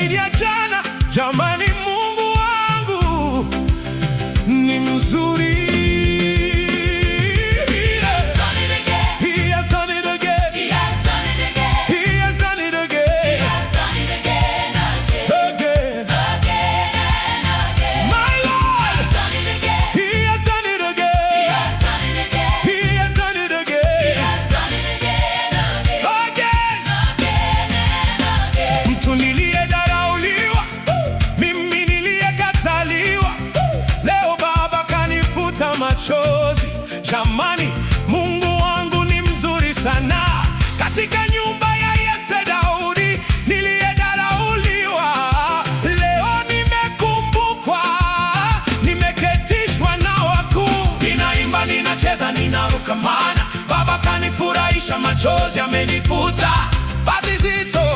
zaidi ya jana. Jamani, Mungu wangu ni mzuri. Machozi. Jamani, Mungu wangu ni mzuri sana. Katika nyumba ya Yese Daudi niliyedharauliwa, leo nimekumbukwa, nimeketishwa na wakuu. Ninaimba, ninacheza, ninaruka, maana Baba kanifurahisha, machozi amenifuta, vazi zito